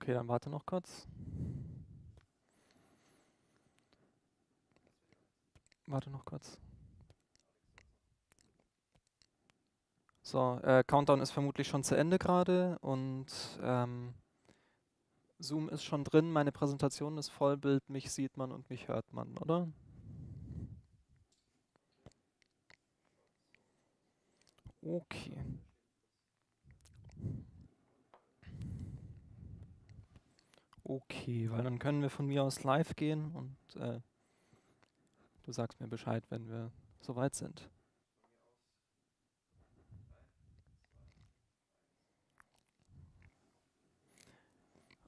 Okay, dann warte noch kurz. Warte noch kurz. So, Countdown ist vermutlich schon zu Ende gerade und Zoom ist schon drin, meine Präsentation ist Vollbild, mich sieht man und mich hört man, oder? Okay. Okay, weil dann können wir von mir aus live gehen und du sagst mir Bescheid, wenn wir soweit sind.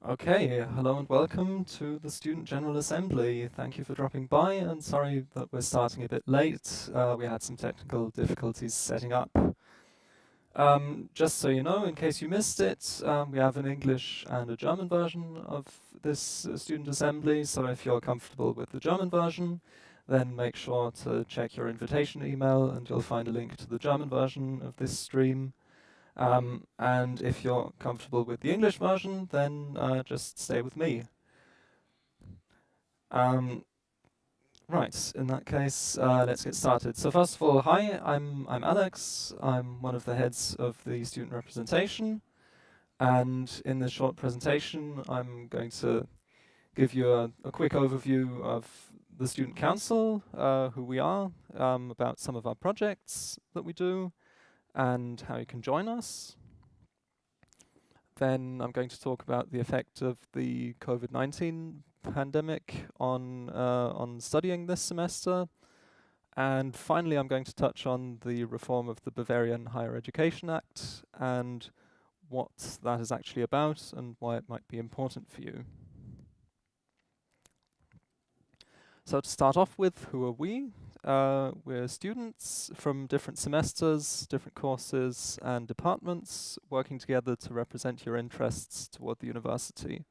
Okay, hello and welcome to the Student General Assembly. Thank you for dropping by and sorry that we're starting a bit late. We had some technical difficulties setting up. Just so you know, in case you missed it, we have an English and a German version of this student assembly, so if you're comfortable with the German version, then make sure to check your invitation email and you'll find a link to the German version of this stream. And if you're comfortable with the English version, then just stay with me. Right, in that case, let's get started. So first of all, hi, I'm Alex. I'm one of the heads of the student representation. And in this short presentation, I'm going to give you a quick overview of the Student Council, who we are, about some of our projects that we do, and how you can join us. Then I'm going to talk about the effect of the COVID-19 pandemic on studying this semester. And finally, I'm going to touch on the reform of the Bavarian Higher Education Act and what that is actually about and why it might be important for you. So to start off with, who are we? We're students from different semesters, different courses and departments working together to represent your interests toward the university.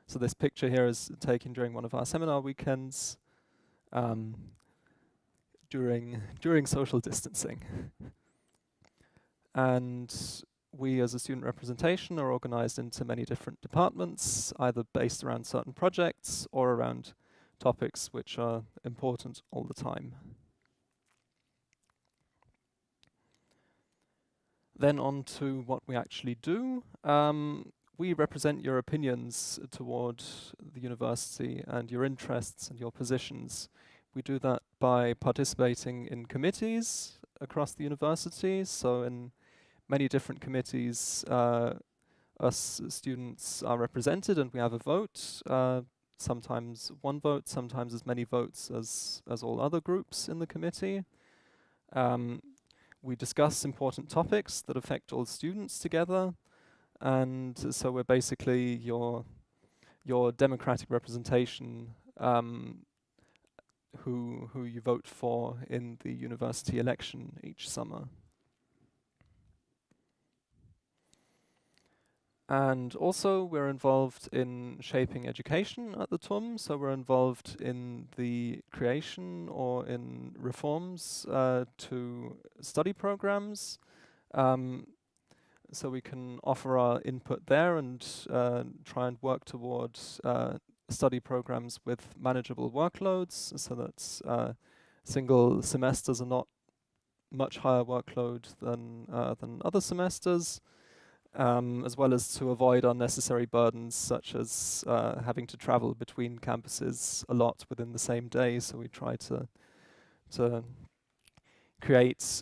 So this picture here is taken during one of our seminar weekends during social distancing. And we as a student representation are organized into many different departments, either based around certain projects or around topics which are important all the time. Then on to what we actually do. We represent your opinions toward the university and your interests and your positions. We do that by participating in committees across the university. So in many different committees, us students are represented and we have a vote. Sometimes one vote, sometimes as many votes as all other groups in the committee. We discuss important topics that affect all students together, and so we're basically your democratic representation, who you vote for in the university election each summer. And also we're involved in shaping education at the TUM, so we're involved in the creation or in reforms to study programs. So we can offer our input there and try and work towards study programs with manageable workloads so that single semesters are not much higher workload than other semesters. As well as to avoid unnecessary burdens such as having to travel between campuses a lot within the same day. So we try to create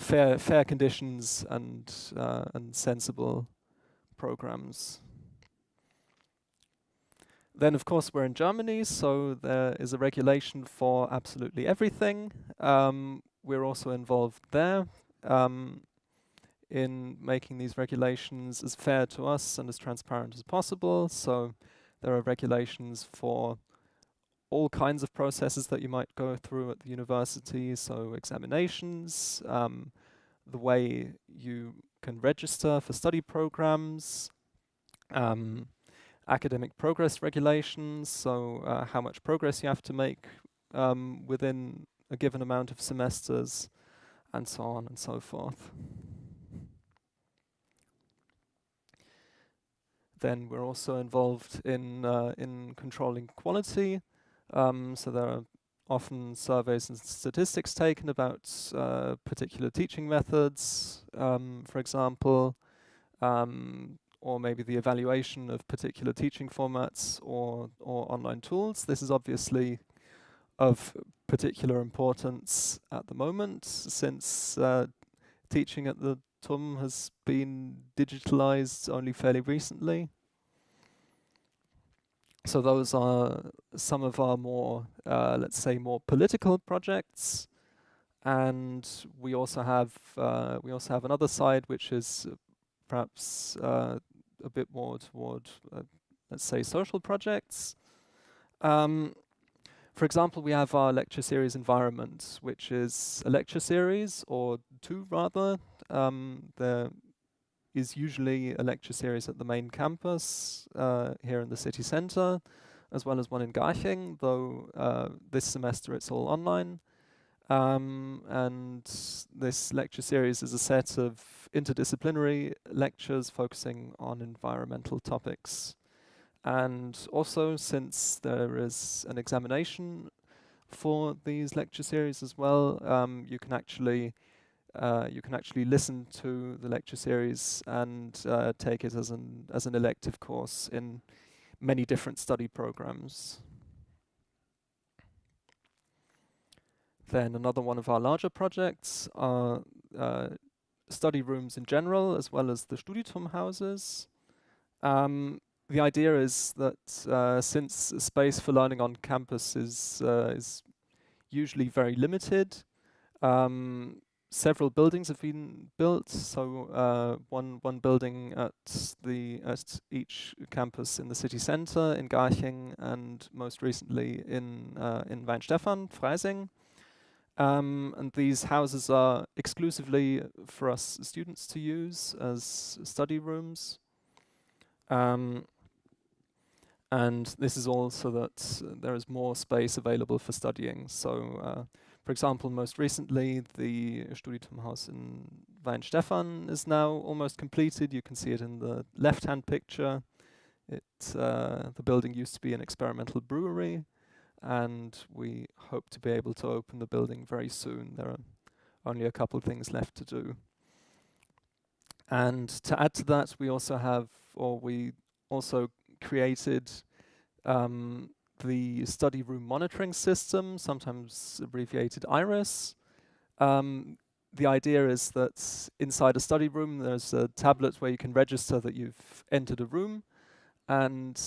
fair conditions and sensible programs. Then of course we're in Germany, so there is a regulation for absolutely everything. We're also involved there. In making these regulations as fair to us and as transparent as possible. So there are regulations for all kinds of processes that you might go through at the university, so examinations, the way you can register for study programs, academic progress regulations, so how much progress you have to make within a given amount of semesters, and so on and so forth. Then we're also involved in controlling quality. So there are often surveys and statistics taken about particular teaching methods, for example, or maybe the evaluation of particular teaching formats or online tools. This is obviously of particular importance at the moment, since teaching at the TUM has been digitalized only fairly recently. So those are some of our more, let's say, more political projects, and we also have another side which is perhaps a bit more toward, let's say, social projects. For example, we have our lecture series Environment, which is a lecture series, or two rather. There is usually a lecture series at the main campus here in the city centre, as well as one in Garching, though this semester it's all online. And this lecture series is a set of interdisciplinary lectures focusing on environmental topics. And also, since there is an examination for these lecture series as well, you can actually listen to the lecture series and take it as an elective course in many different study programs. Then another one of our larger projects are study rooms in general, as well as the Studitum houses. The idea is that since space for learning on campus is usually very limited, several buildings have been built. So one building at each campus in the city centre in Garching, and most recently in Weinstefan, Freising. And these houses are exclusively for us students to use as study rooms. And this is also that there is more space available for studying. So, for example, most recently, the Studitum Haus in Weinstefan is now almost completed. You can see it in the left-hand picture. The building used to be an experimental brewery, and we hope to be able to open the building very soon. There are only a couple of things left to do. And to add to that, we also created the study room monitoring system, sometimes abbreviated IRIS. The idea is that inside a study room, there's a tablet where you can register that you've entered a room, and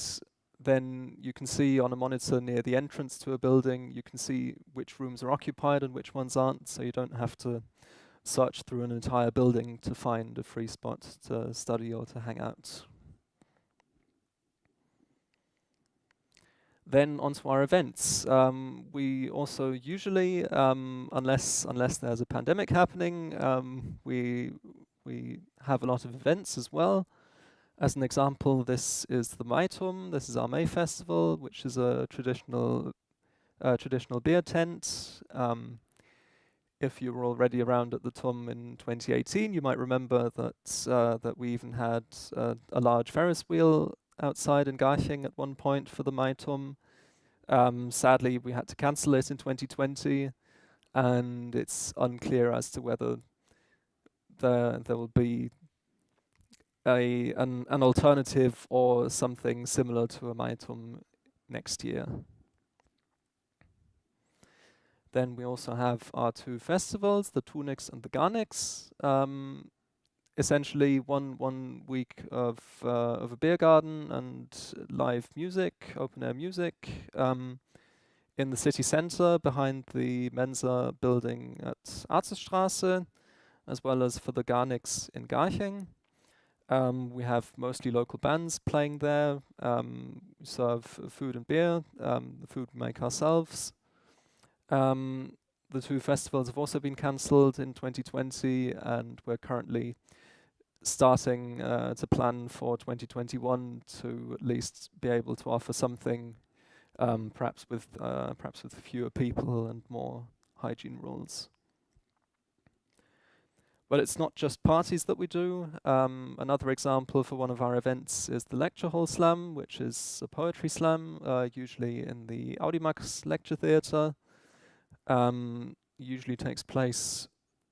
then you can see on a monitor near the entrance to a building, you can see which rooms are occupied and which ones aren't, so you don't have to search through an entire building to find a free spot to study or to hang out. Then onto our events. We also usually, unless there's a pandemic happening, we have a lot of events as well. As an example, this is the Maitum. This is our May Festival, which is a traditional beer tent. If you were already around at the TUM in 2018, you might remember that we even had a large Ferris wheel outside in Garching at one point for the Maitum. Sadly, we had to cancel it in 2020, and it's unclear as to whether there will be an alternative or something similar to a Maitum next year. Then we also have our two festivals, the Tunix and the Garnix. Essentially, one week of a beer garden and live music, open air music, in the city centre behind the Mensa building at Arzerstraße, as well as for the Garnix in Garching. We have mostly local bands playing there. We serve food and beer. The food we make ourselves. The two festivals have also been cancelled in 2020, and we're currently starting to plan for 2021 to at least be able to offer something, perhaps with fewer people and more hygiene rules. But it's not just parties that we do. Another example for one of our events is the Lecture Hall Slam, which is a poetry slam, usually in the Audimax Lecture Theatre. Usually takes place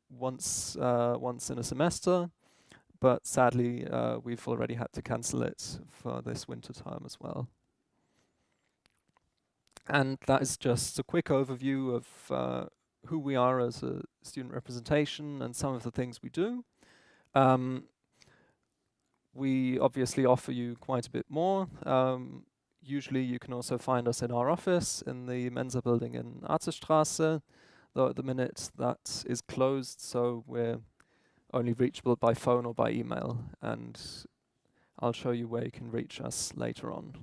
once in a semester, but sadly we've already had to cancel it for this winter term as well. And that is just a quick overview of who we are as a student representation and some of the things we do. We obviously offer you quite a bit more. Usually you can also find us in our office in the Mensa building in Arzerstraße, though at the minute that is closed, so we're only reachable by phone or by email, and I'll show you where you can reach us later on.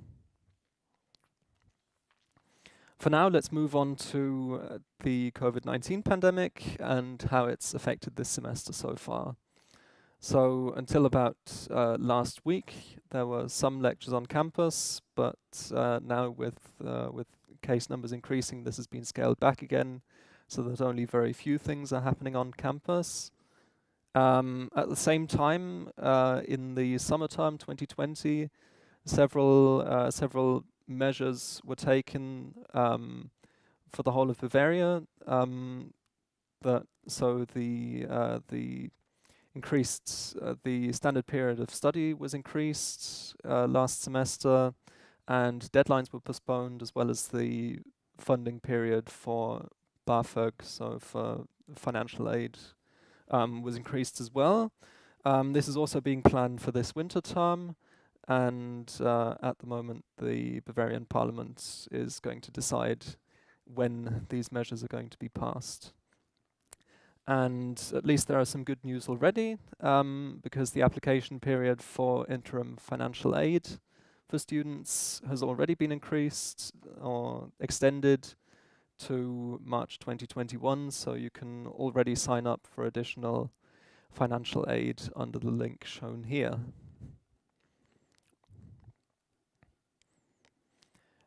For now, let's move on to the COVID-19 pandemic and how it's affected this semester so far. So until about last week, there were some lectures on campus, but now with case numbers increasing, this has been scaled back again, so that only very few things are happening on campus. At the same time, in the summer term 2020, several measures were taken for the whole of Bavaria. The standard period of study was increased last semester, and deadlines were postponed, as well as the funding period for BAföG, so for financial aid, was increased as well. This is also being planned for this winter term, and at the moment the Bavarian Parliament is going to decide when these measures are going to be passed. And at least there are some good news already, because the application period for interim financial aid for students has already been increased or extended to March 2021, so you can already sign up for additional financial aid under the link shown here.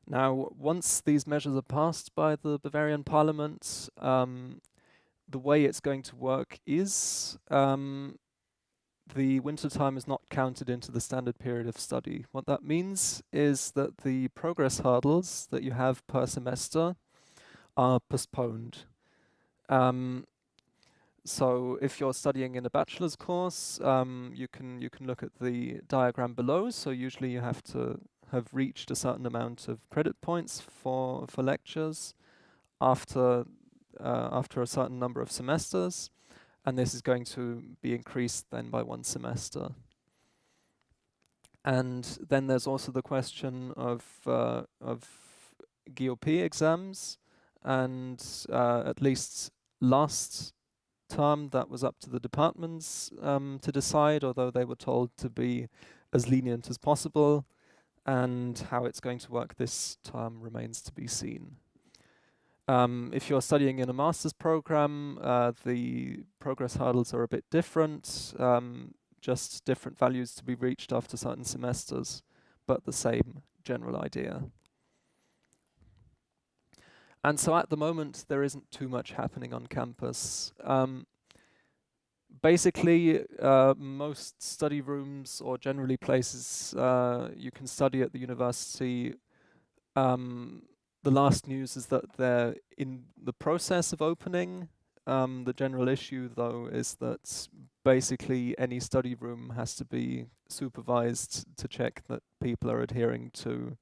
Now, once these measures are passed by the Bavarian Parliament, the way it's going to work is the winter time is not counted into the standard period of study. What that means is that the progress hurdles that you have per semester are postponed. So if you're studying in a bachelor's course, you can look at the diagram below. So usually you have to have reached a certain amount of credit points for lectures after a certain number of semesters, and this is going to be increased then by one semester. And then there's also the question of GOP exams, and at least last term that was up to the departments to decide, although they were told to be as lenient as possible, and how it's going to work this term remains to be seen. If you're studying in a master's program, the progress hurdles are a bit different, just different values to be reached after certain semesters, but the same general idea. And so at the moment, there isn't too much happening on campus. Basically, most study rooms, or generally places you can study at the university, the last news is that they're in the process of opening. The general issue, though, is that basically any study room has to be supervised to check that people are adhering to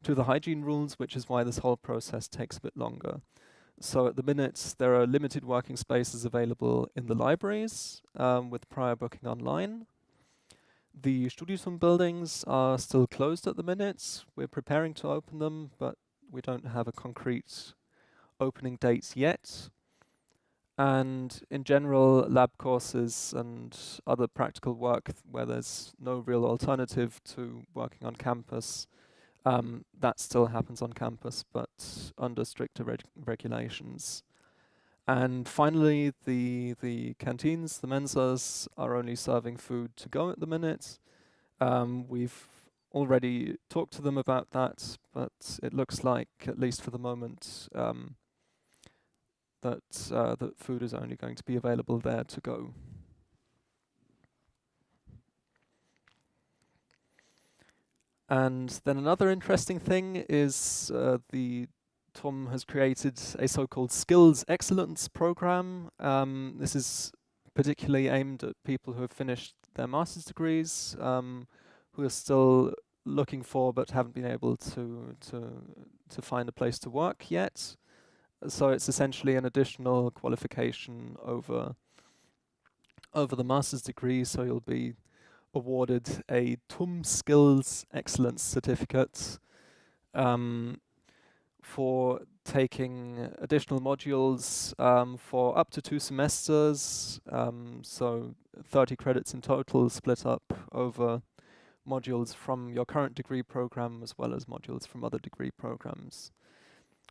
the hygiene rules, which is why this whole process takes a bit longer. So at the minute, there are limited working spaces available in the libraries, with prior booking online. The Studium buildings are still closed at the minute. We're preparing to open them, but we don't have a concrete opening date yet. And in general, lab courses and other practical work where there's no real alternative to working on campus, that still happens on campus, but under stricter regulations. And finally, the canteens, the mensas, are only serving food to go at the minute. We've already talked to them about that, but it looks like, at least for the moment, that food is only going to be available there to go. And then another interesting thing is Tom has created a so-called Skills Excellence program. This is particularly aimed at people who have finished their master's degrees, who are still looking for but haven't been able to find a place to work yet. So it's essentially an additional qualification over the master's degree. So you'll be awarded a TUM Skills Excellence certificate for taking additional modules for up to 2 semesters, so 30 credits in total, split up over modules from your current degree program as well as modules from other degree programs.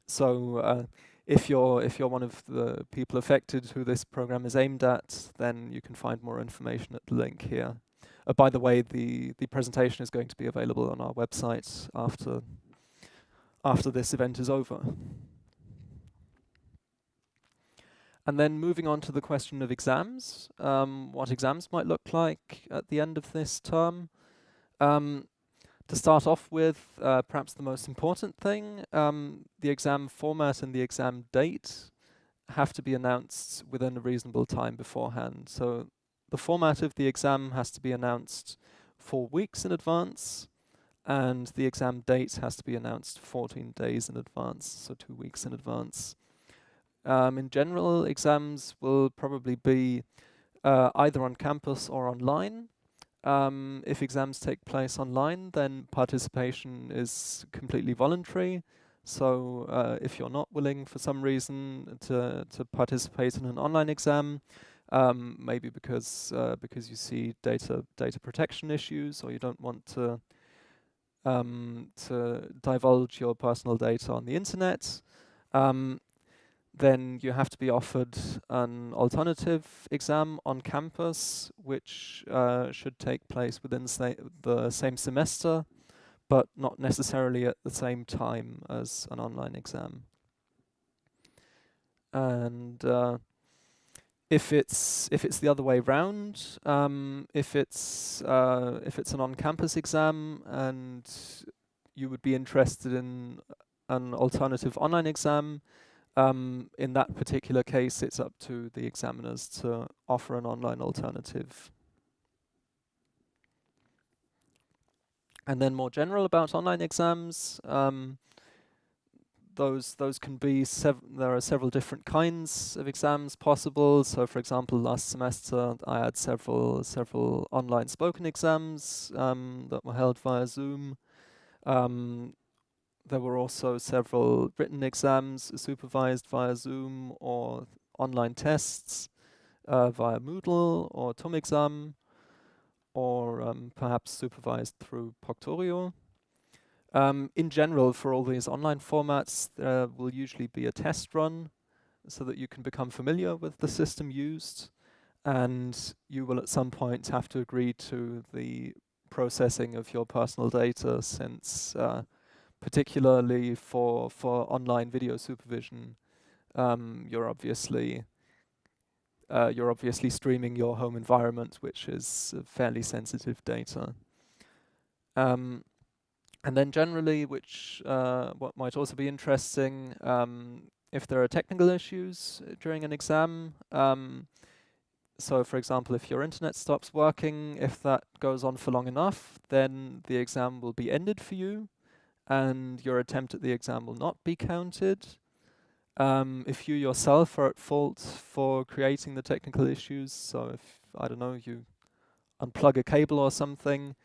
So if you're one of the people affected who this program is aimed at, then you can find more information at the link here. By the way, the presentation is going to be available on our website after this event is over. And then moving on to the question of exams, what exams might look like at the end of this term. To start off with, perhaps the most important thing, the exam format and the exam date have to be announced within a reasonable time beforehand. So the format of the exam has to be announced 4 weeks in advance, and the exam date has to be announced 14 days in advance, so 2 weeks in advance. In general, exams will probably be either on campus or online. If exams take place online, then participation is completely voluntary. So if you're not willing for some reason to participate in an online exam, maybe because you see data protection issues, or you don't want to divulge your personal data on the internet, then you have to be offered an alternative exam on campus, which should take place within the same semester, but not necessarily at the same time as an online exam. And if it's the other way round, if it's an on-campus exam and you would be interested in an alternative online exam, in that particular case, it's up to the examiners to offer an online alternative. And then more general about online exams, those can be there are several different kinds of exams possible. So, for example, last semester I had several online spoken exams that were held via Zoom. There were also several written exams supervised via Zoom or online tests via Moodle or TUM or perhaps supervised through Proctorio. In general, for all these online formats, there will usually be a test run so that you can become familiar with the system used, and you will at some point have to agree to the processing of your personal data, since particularly for online video supervision, you're obviously streaming your home environment, which is fairly sensitive data. And then generally, what might also be interesting, if there are technical issues during an exam. So, for example, if your internet stops working, if that goes on for long enough, then the exam will be ended for you, and your attempt at the exam will not be counted. If you yourself are at fault for creating the technical issues, so if, I don't know, you unplug a cable or something,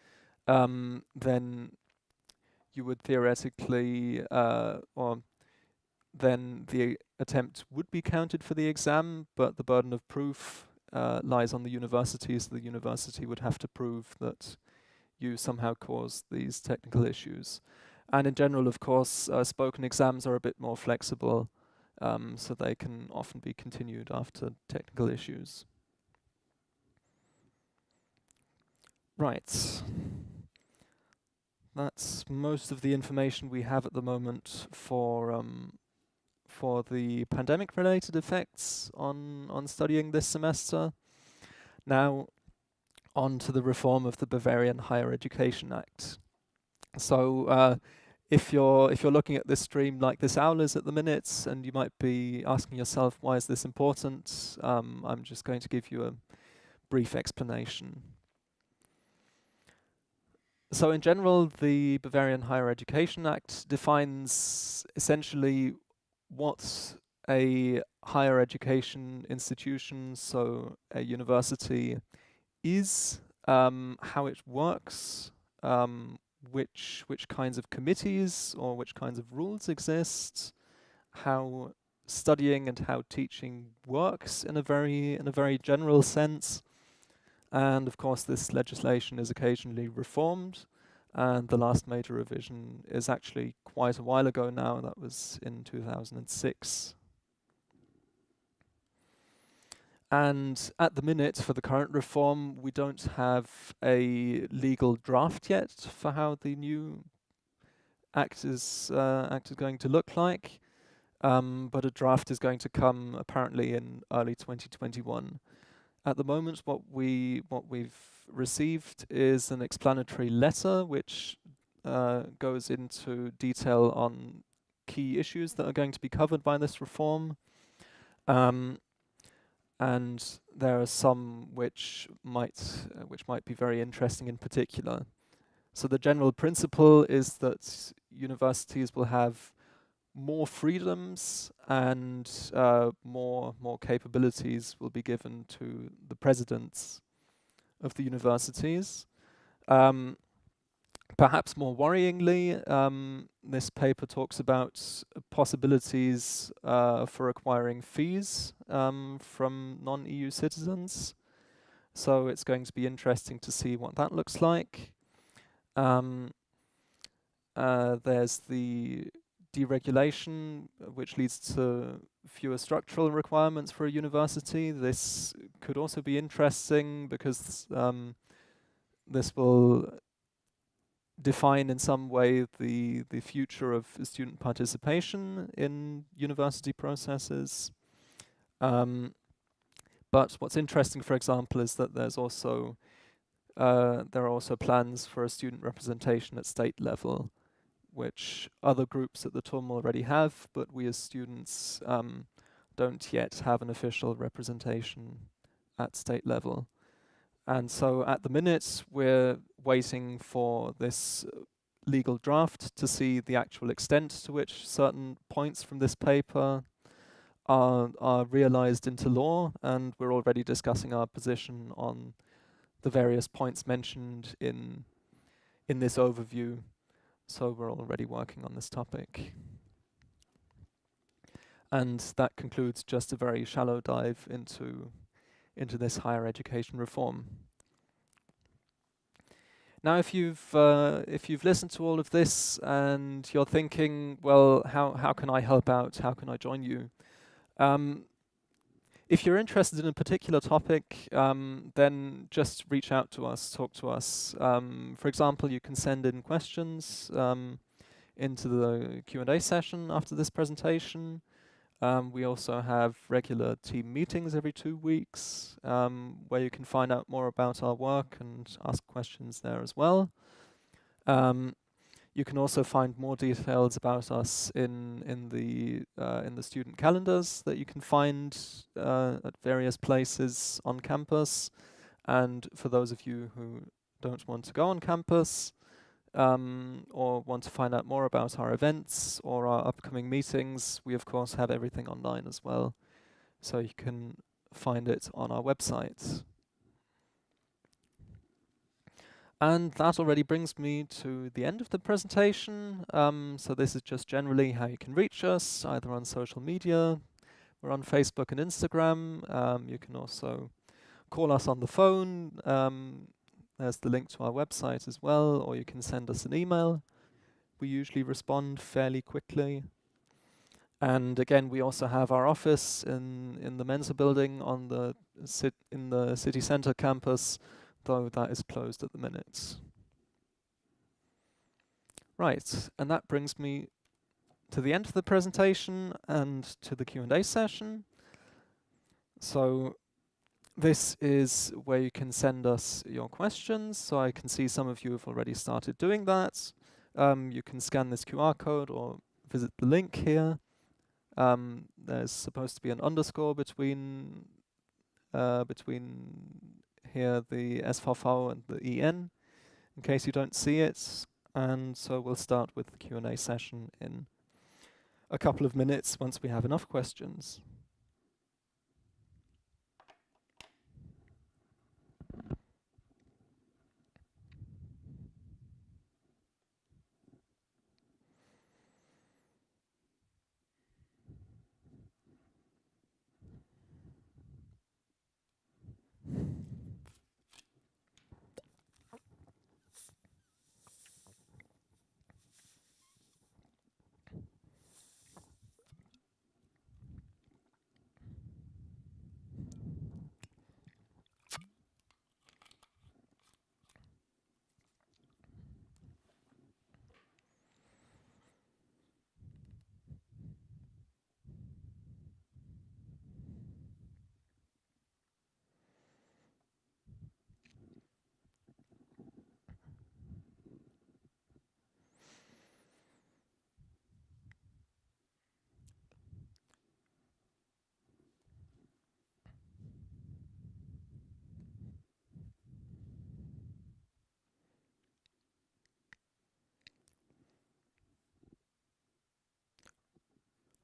then you would theoretically, or then the attempt would be counted for the exam, but the burden of proof lies on the university, so the university would have to prove that you somehow caused these technical issues. And in general, of course, spoken exams are a bit more flexible, so they can often be continued after technical issues. Right. That's most of the information we have at the moment for the pandemic-related effects on studying this semester. Now, on to the reform of the Bavarian Higher Education Act. So if you're looking at this stream like this owl is at the minute, and you might be asking yourself, why is this important? I'm just going to give you a brief explanation. So in general, the Bavarian Higher Education Act defines essentially what a higher education institution, so a university, is, how it works, which kinds of committees or which kinds of rules exist, how studying and how teaching works in a very general sense. And of course, this legislation is occasionally reformed. And the last major revision is actually quite a while ago now. That was in 2006. And at the minute, for the current reform, we don't have a legal draft yet for how the new act is going to look like. But a draft is going to come apparently in early 2021. At the moment, what we've received is an explanatory letter which goes into detail on key issues that are going to be covered by this reform. And there are some which might be very interesting in particular. So the general principle is that universities will have more freedoms and more capabilities will be given to the presidents of the universities. Perhaps more worryingly, this paper talks about possibilities for acquiring fees from non-EU citizens. So it's going to be interesting to see what that looks like. There's the deregulation, which leads to fewer structural requirements for a university. This could also be interesting because this will define in some way the future of student participation in university processes. But what's interesting, for example, is that there are also plans for a student representation at state level, which other groups at the TUM already have, but we as students don't yet have an official representation at state level. And so at the minute, we're waiting for this legal draft to see the actual extent to which certain points from this paper are realized into law, and we're already discussing our position on the various points mentioned in this overview. So we're already working on this topic. And that concludes just a very shallow dive into this higher education reform. Now, if you've listened to all of this and you're thinking, well, how can I help out? How can I join you? If you're interested in a particular topic, then just reach out to us, talk to us. For example, you can send in questions into the Q&A session after this presentation. We also have regular team meetings every 2 weeks, where you can find out more about our work and ask questions there as well. You can also find more details about us in the student calendars that you can find at various places on campus. And for those of you who don't want to go on campus, or want to find out more about our events or our upcoming meetings, we of course have everything online as well. So you can find it on our website. And that already brings me to the end of the presentation. So this is just generally how you can reach us, either on social media. We're on Facebook and Instagram. You can also call us on the phone. There's the link to our website as well, or you can send us an email. We usually respond fairly quickly. And again, we also have our office in the Mensa building on in the city center campus, though that is closed at the minute. Right, and that brings me to the end of the presentation and to the Q&A session. So this is where you can send us your questions. So I can see some of you have already started doing that. You can scan this QR code or visit the link here. There's supposed to be an underscore between here the SVV and the EN, in case you don't see it. And so we'll start with the Q&A session in a couple of minutes once we have enough questions.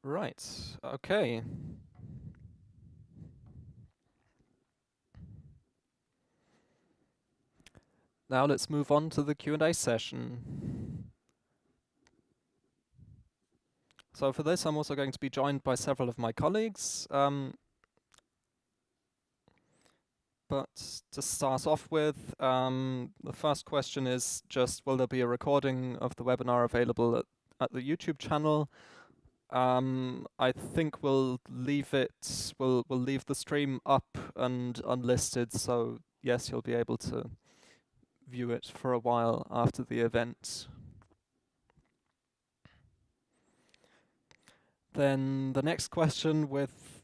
Right, okay. Now let's move on to the Q&A session. So for this, I'm also going to be joined by several of my colleagues. But to start off with, the first question is just, will there be a recording of the webinar available at the YouTube channel? I think we'll leave the stream up and unlisted, so yes, you'll be able to view it for a while after the event. Then the next question, with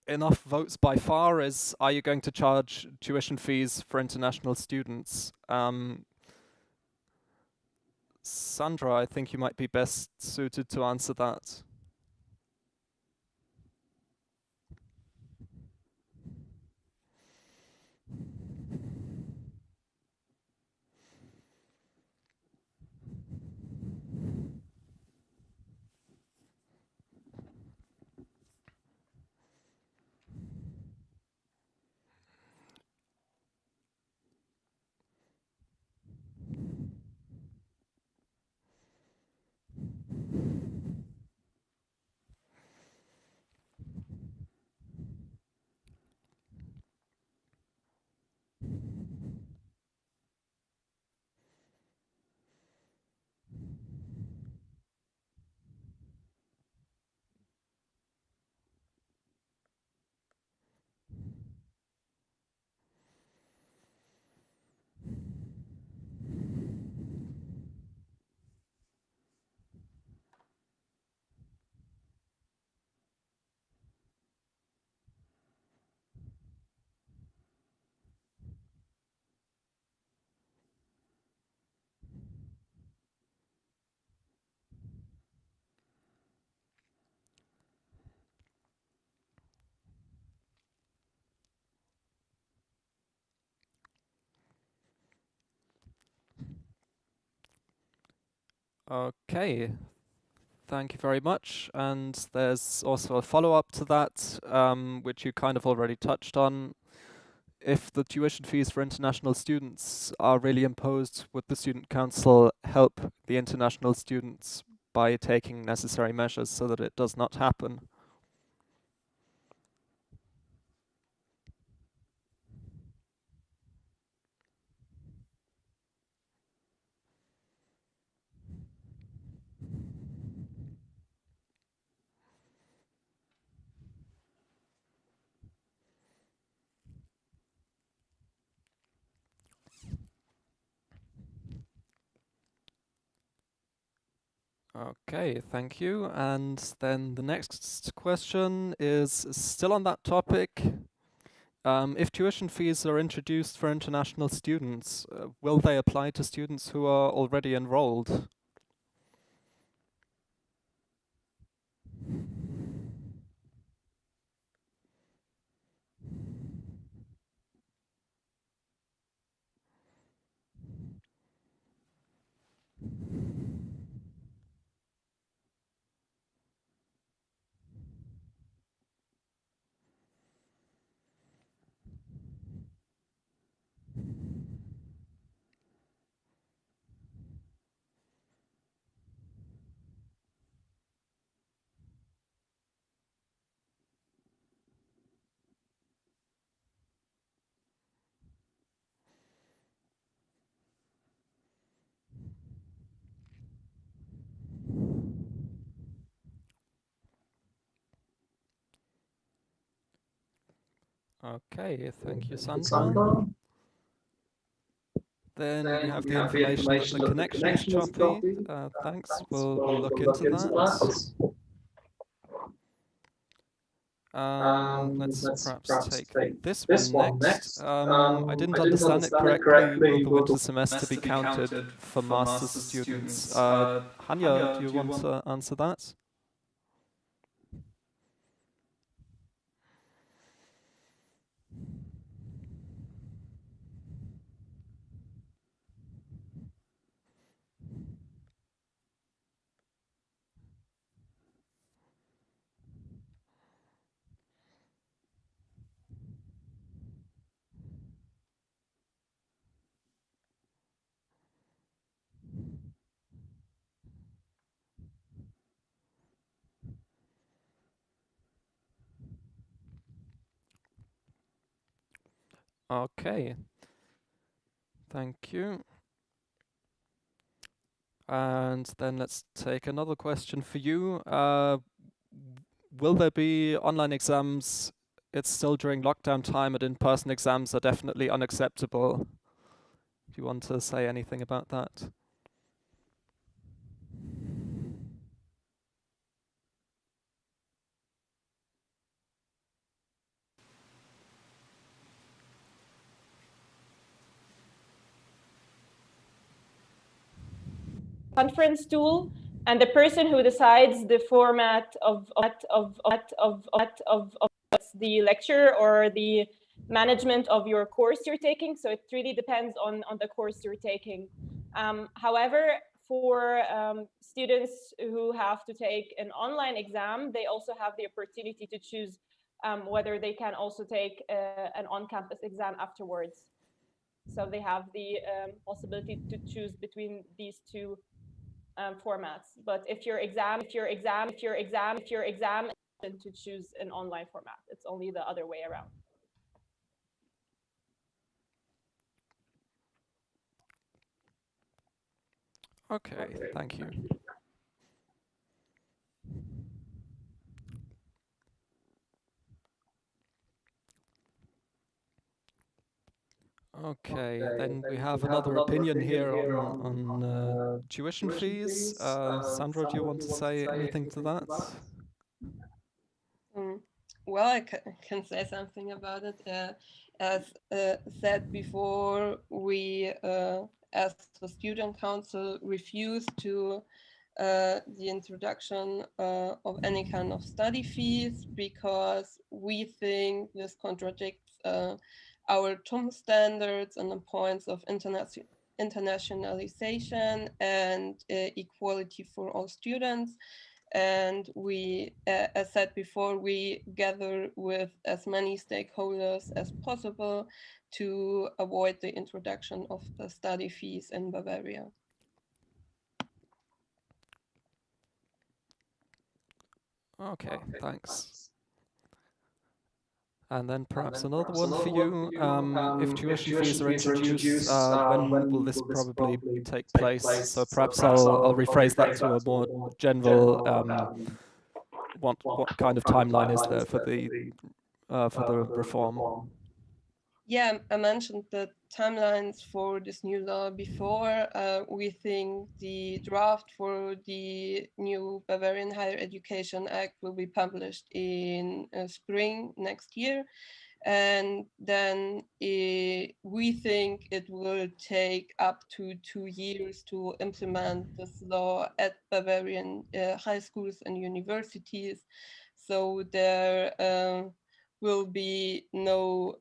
enough votes by far, is, are you going to charge tuition fees for international students? Sandra, I think you might be best suited to answer that. Okay, thank you very much. And there's also a follow-up to that, which you kind of already touched on. If the tuition fees for international students are really imposed, would the Student Council help the international students by taking necessary measures so that it does not happen? Okay, thank you. And then the next question is still on that topic. If tuition fees are introduced for international students, will they apply to students who are already enrolled? Okay, thank you, Sandra. Then we have the information that the connection is choppy. Thanks. We'll look into that. Let's perhaps take this one next. I didn't understand it correctly. Will the winter semester be counted for master's students? Hanya, do you want to answer that? Okay. Thank you. And then let's take another question for you. Will there be online exams? It's still during lockdown time, and in-person exams are definitely unacceptable. Do you want to say anything about that? Conference tool, and the person who decides the format of the lecture or the management of your course you're taking. So it really depends on the course you're taking. However, for students who have to take an online exam, they also have the opportunity to choose whether they can also take an on-campus exam afterwards. So they have the possibility to choose between these two formats. But if your exam to choose an online format, it's only the other way around. Okay, thank you. Okay, then we have another opinion here on tuition fees. Sandra, do you want to say anything to that? Well, I can say something about it. As said before, we, as the student council, refused to the introduction of any kind of study fees because we think this contradicts our TUM standards and the points of internationalization and equality for all students. And we, as said before, we gather with as many stakeholders as possible to avoid the introduction of the study fees in Bavaria. Okay, thanks. And then perhaps another one for you. If tuition fees are introduced, when will this probably take place? So perhaps I'll rephrase that to a more general. What kind of timeline is there for the reform? Yeah, I mentioned the timelines for this new law before. We think the draft for the new Bavarian Higher Education Act will be published in spring next year. And then we think it will take up to 2 years to implement this law at Bavarian high schools and universities. So there will be no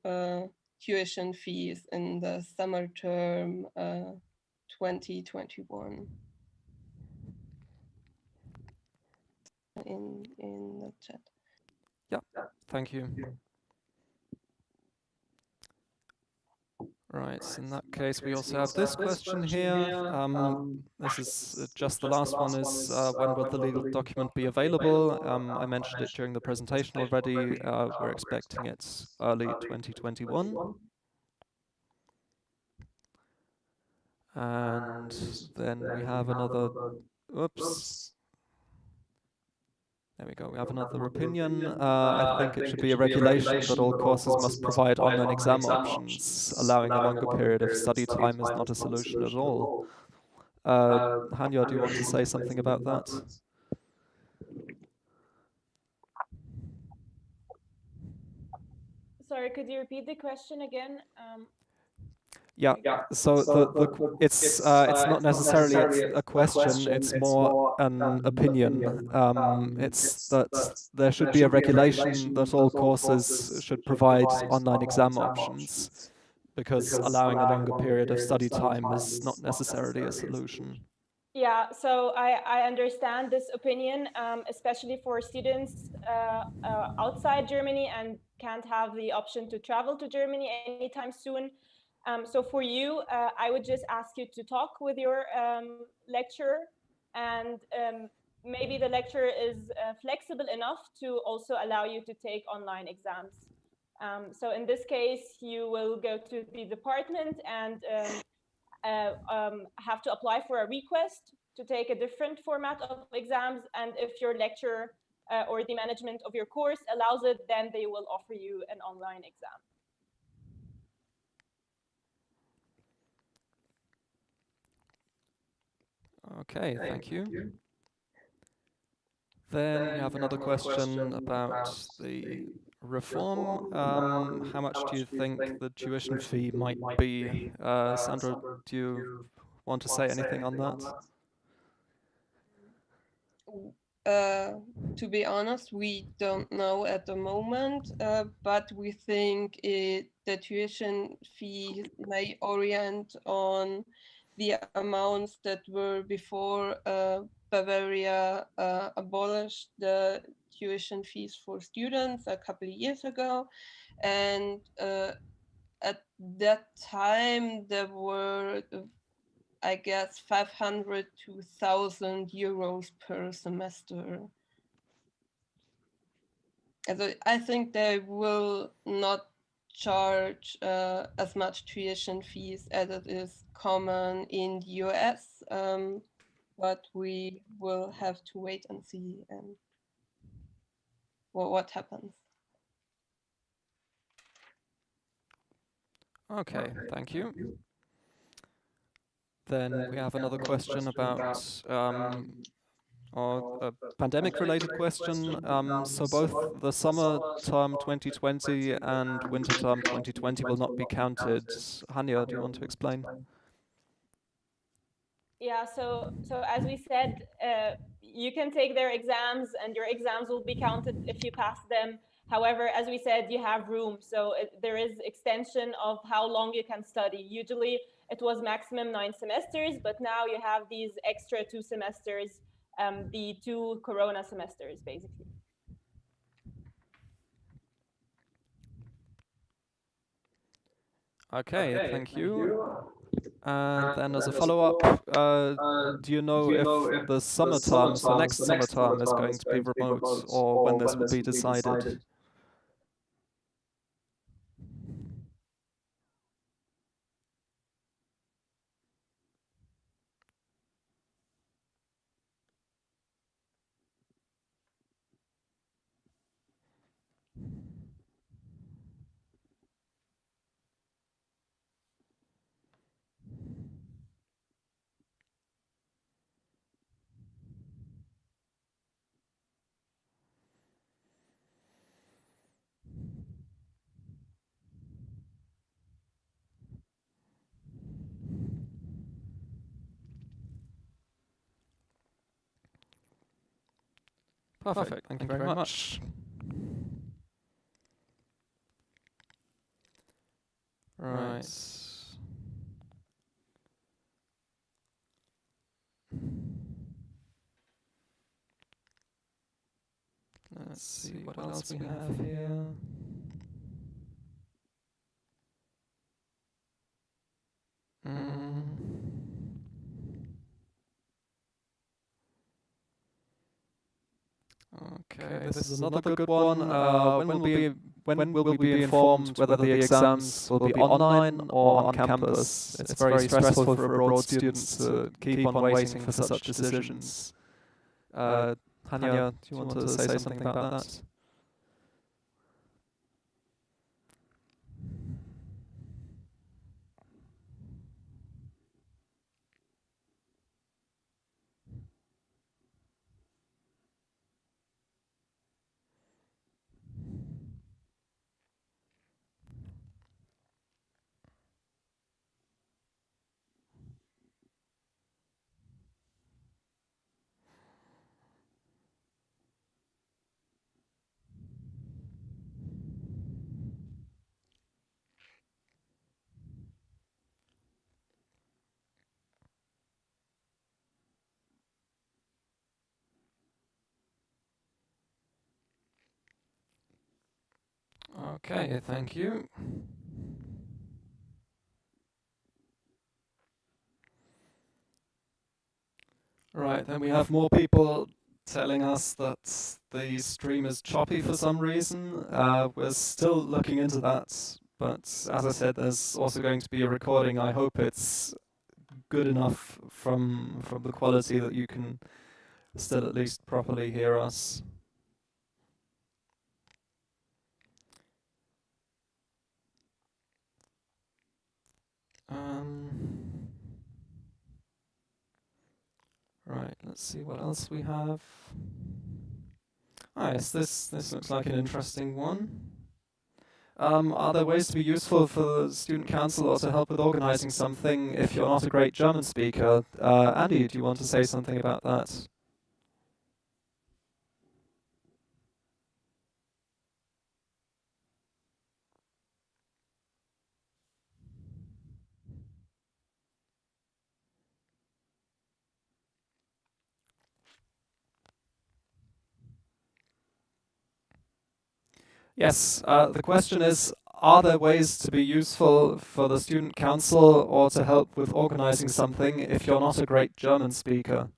tuition fees in the summer term 2021. In the chat. Yeah, thank you. Right, in that case, we also have this question here. This is just the last one is, when will the legal document be available? I mentioned it during the presentation already. We're expecting it early 2021. And then we have another, oops. There we go, we have another opinion. I think it should be a regulation that all courses must provide online exam options. Allowing a longer period of study time is not a solution at all. Hanya, do you want to say something about that? Sorry, could you repeat the question again? Yeah. So it's not necessarily a question. It's more an opinion. It's that there should be a regulation that all courses should provide online exam options, because allowing a longer period of study time is not necessarily a solution. Yeah, so I understand this opinion, especially for students outside Germany and can't have the option to travel to Germany anytime soon. So for you, I would just ask you to talk with your lecturer, and maybe the lecturer is flexible enough to also allow you to take online exams. So in this case, you will go to the department and have to apply for a request to take a different format of exams. And if your lecturer or the management of your course allows it, then they will offer you an online exam. Okay, thank you. Then we have another question about the reform. How much do you think the tuition fee might be? Sandra, do you want to say anything on that? To be honest, we don't know at the moment, but we think the tuition fee may orient on the amounts that were before Bavaria abolished the tuition fees for students a couple of years ago. And at that time, there were I guess 500 to 1,000 euros per semester. And I think they will not charge as much tuition fees as it is common in the US, but we will have to wait and see what happens. Okay, thank you. Then we have another question about or a pandemic-related question. So both the summer term 2020 and winter term 2020 will not be counted. Hanya, do you want to explain? Yeah, so as we said, you can take their exams and your exams will be counted if you pass them. However, as we said, you have room. So there is extension of how long you can study. Usually it was maximum 9 semesters, but now you have these extra 2 semesters, the 2 Corona semesters, basically. Okay, thank you. And then as a follow-up, do you know if the summer term, so next summer term, is going to be remote, or when this will be decided? Perfect. Thank you very much. Right. Let's see what else we have here. Okay, this is another good one. When will we be informed whether the exams will be online or on campus? It's very stressful for abroad students to keep on waiting for such decisions. Hanya, do you want to say something about that? Okay, thank you. Right, then we have more people telling us that the stream is choppy for some reason. We're still looking into that, but as I said, there's also going to be a recording. I hope it's good enough from the quality that you can still at least properly hear us. Right, let's see what else we have. Ah, yes, this looks like an interesting one. Are there ways to be useful for the student council or to help with organizing something if you're not a great German speaker? Andy, do you want to say something about that? Yes, the question is, are there ways to be useful for the student council or to help with organizing something if you're not a great German speaker?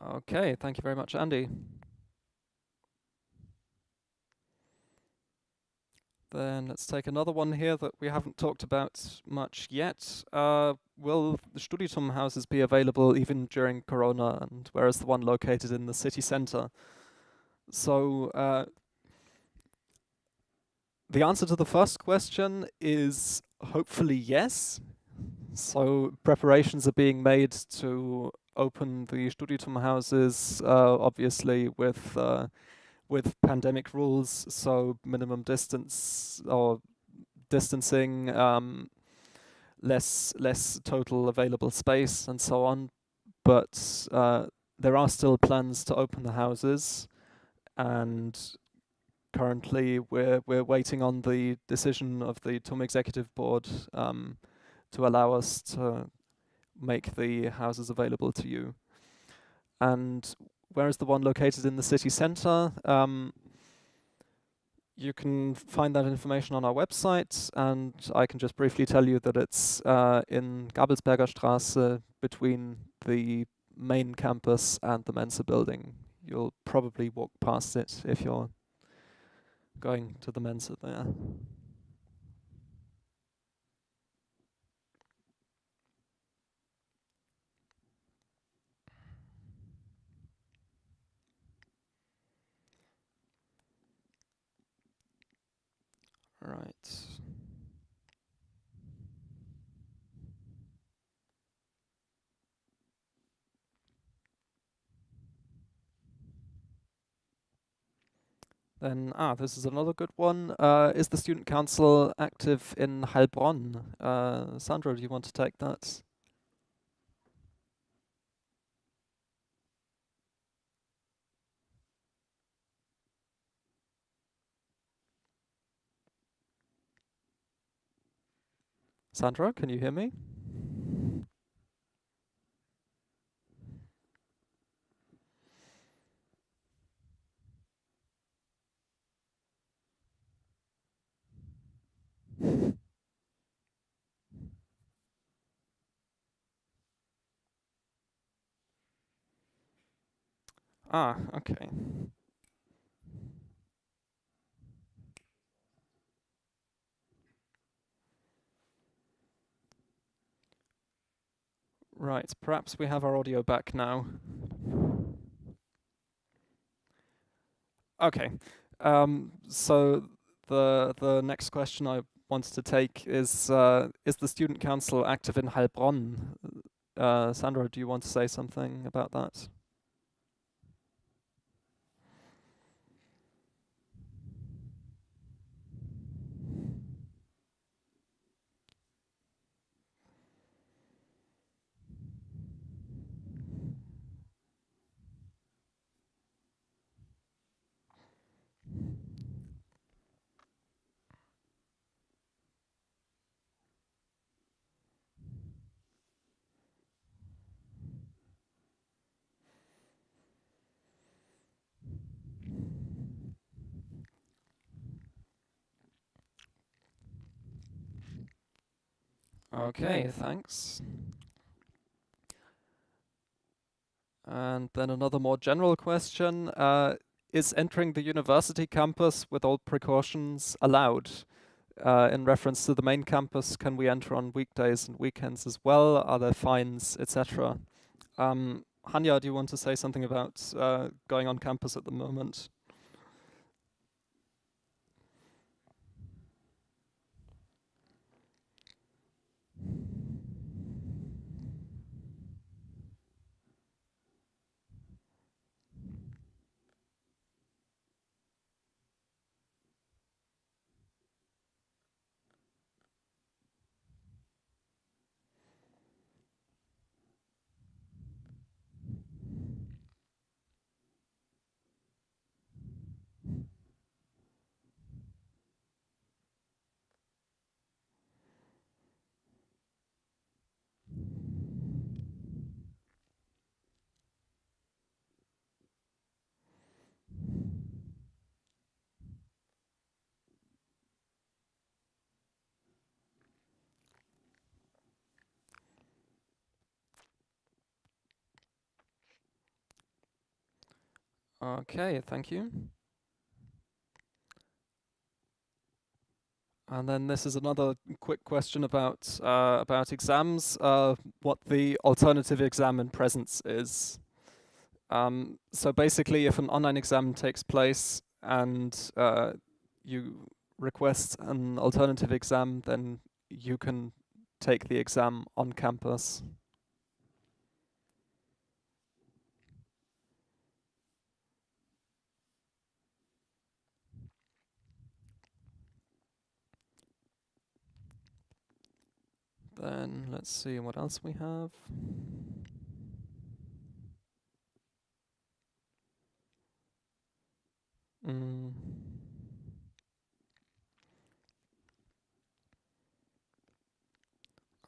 Okay, thank you very much, Andy. Then let's take another one here that we haven't talked about much yet. Will the Studitum houses be available even during Corona, and where is the one located in the city centre? So the answer to the first question is hopefully yes. So preparations are being made to open the Studitum houses, obviously with pandemic rules, so minimum distance or distancing, less total available space, and so on. But there are still plans to open the houses, and currently we're waiting on the decision of the TUM Executive Board to allow us to make the houses available to you. And where is the one located in the city centre? You can find that information on our website, and I can just briefly tell you that it's in Gabelsberger Straße between the main campus and the Mensa building. You'll probably walk past it if you're going to the Mensa there. Right. Then, this is another good one. Is the student council active in Heilbronn? Sandra, do you want to take that? Sandra, can you hear me? Okay. Right, perhaps we have our audio back now. Okay, so the next question I wanted to take is the student council active in Heilbronn? Sandra, do you want to say something about that? Okay, thanks. And then another more general question. Is entering the university campus with all precautions allowed? In reference to the main campus, can we enter on weekdays and weekends as well? Are there fines, etc.? Hanya, do you want to say something about going on campus at the moment? Okay, thank you. And then this is another quick question about exams. What the alternative exam in presence is. So basically, if an online exam takes place and you request an alternative exam, then you can take the exam on campus. Then let's see what else we have.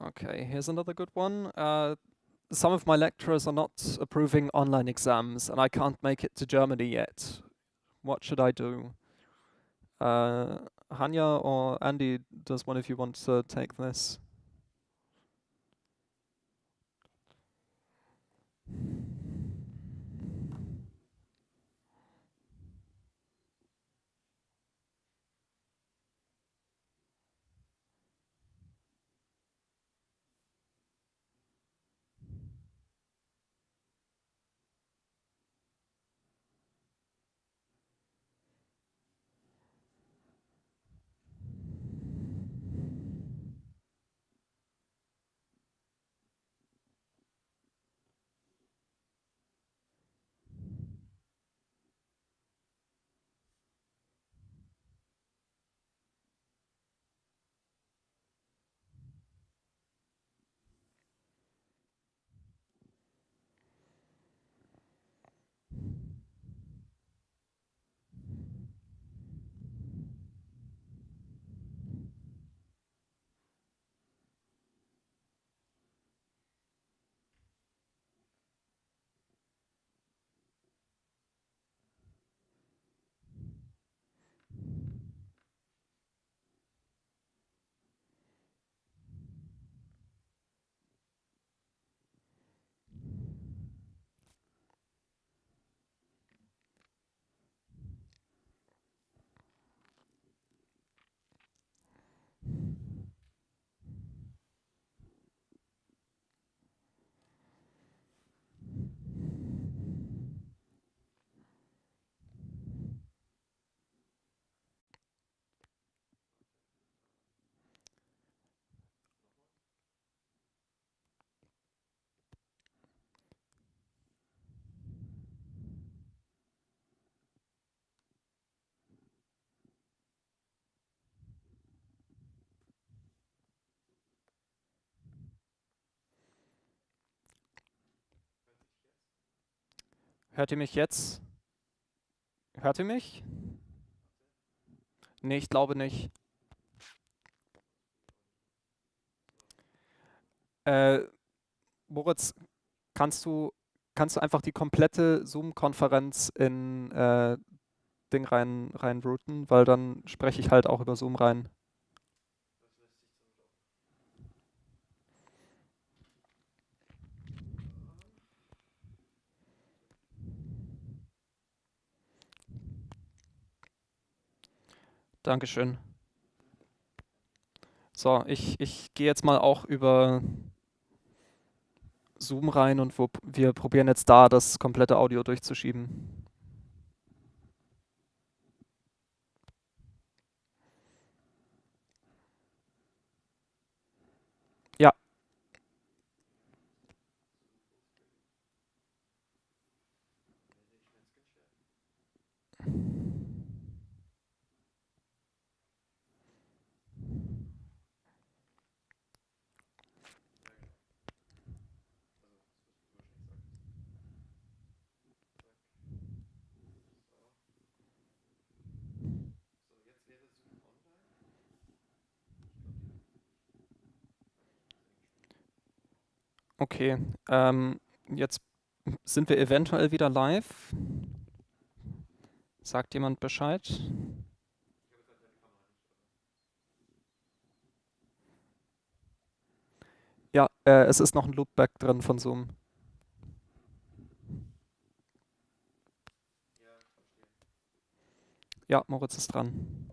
Okay, here's another good one. Some of my lecturers are not approving online exams, and I can't make it to Germany yet. What should I do? Hanya or Andy, does one of you want to take this? Hört ihr mich jetzt? Hört ihr mich? Nee, ich glaube nicht. Moritz, kannst du einfach die komplette Zoom-Konferenz in Ding reinrouten, weil dann spreche ich halt auch über Zoom rein. Dankeschön. So, ich gehe jetzt mal auch über Zoom rein und wir probieren jetzt da das komplette Audio durchzuschieben. Ja. Okay, jetzt sind wir eventuell wieder live. Sagt jemand Bescheid? Ja, es ist noch ein Loopback drin von Zoom. Ja, Moritz ist dran.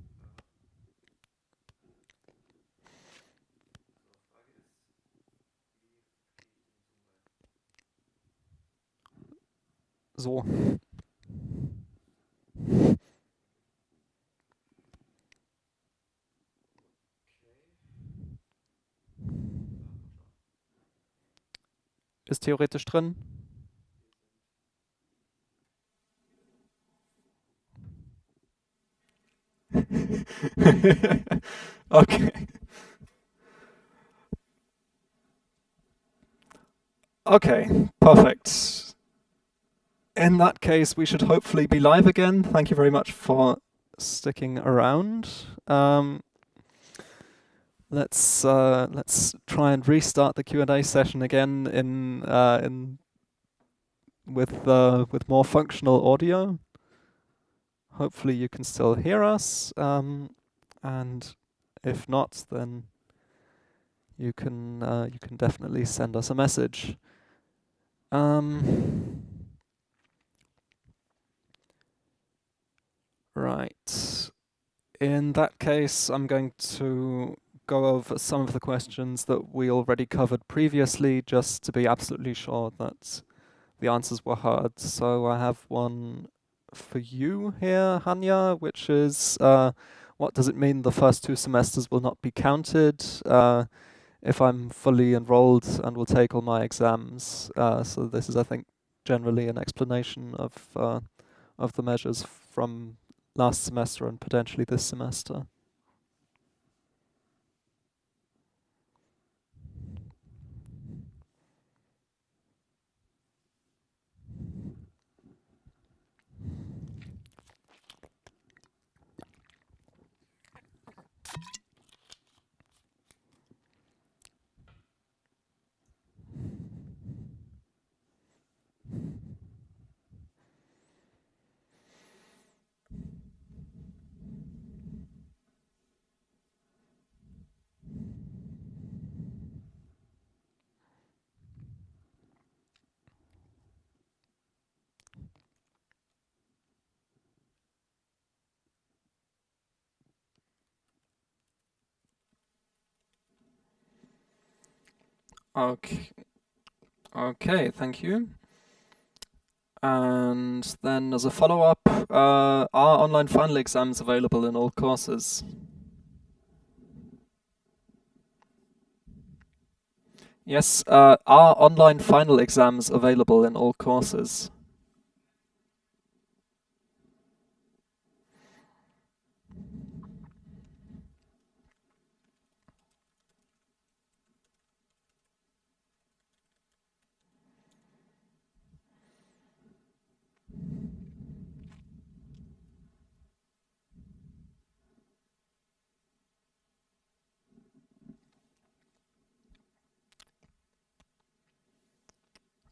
So. Ist theoretisch drin. Okay. Okay, perfect. In that case, we should hopefully be live again. Thank you very much for sticking around. Let's try and restart the Q&A session again with more functional audio. Hopefully you can still hear us, and if not, then you can definitely send us a message. Right. In that case, I'm going to go over some of the questions that we already covered previously, just to be absolutely sure that the answers were heard. So I have one for you here, Hanya, which is, what does it mean the first 2 semesters will not be counted if I'm fully enrolled and will take all my exams? So this is, I think, generally an explanation of the measures from last semester and potentially this semester. Okay. Okay, thank you. And then as a follow-up, are online final exams available in all courses? Yes, are online final exams available in all courses?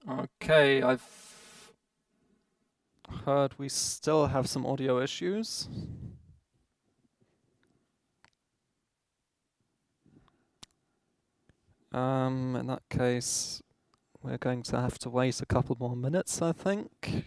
Okay, I've heard we still have some audio issues. In that case, we're going to have to wait a couple more minutes, I think.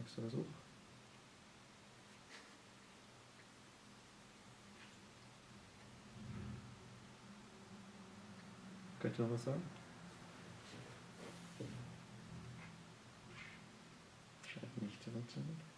Nächster Versuch. Könnt ihr noch was sagen? Scheint nicht zu funktionieren.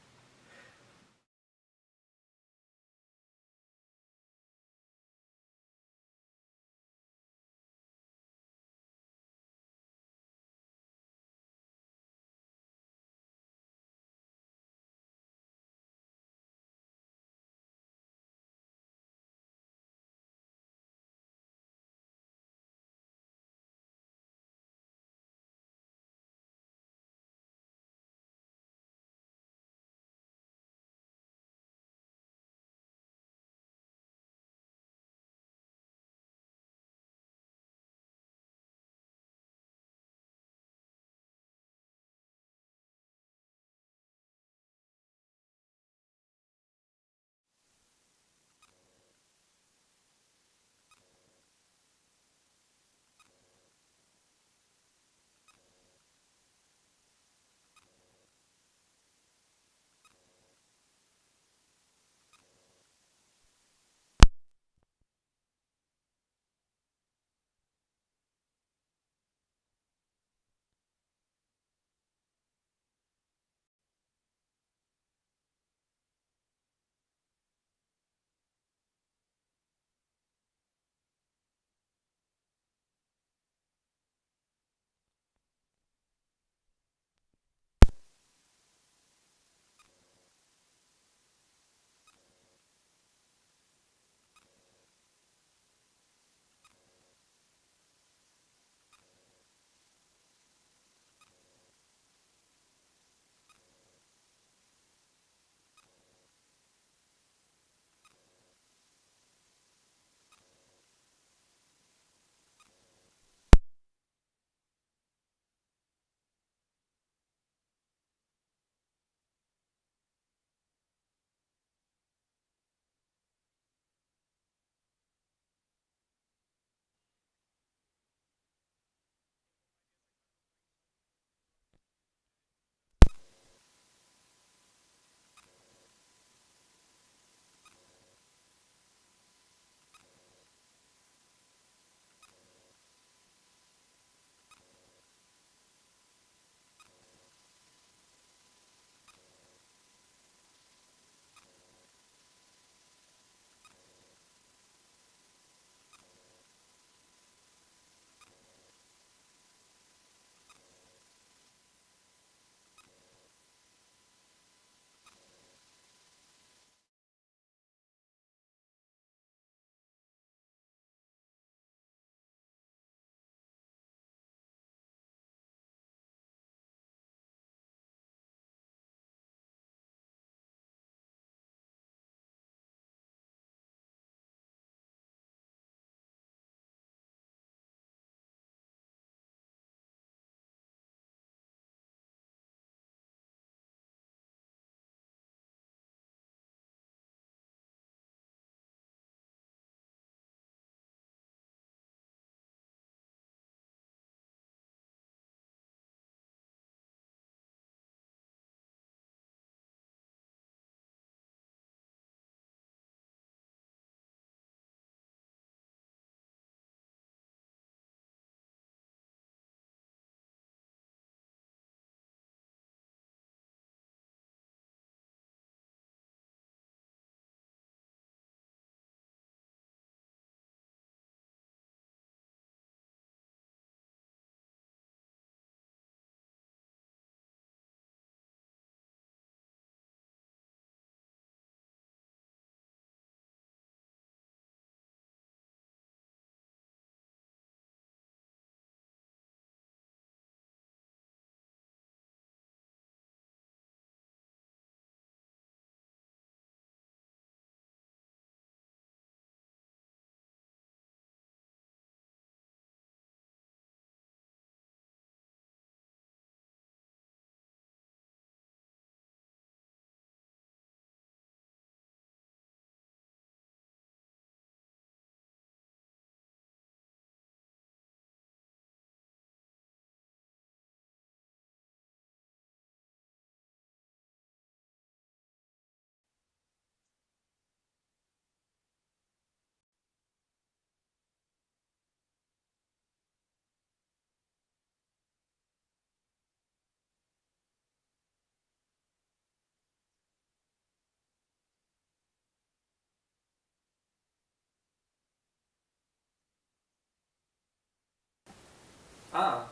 Ah,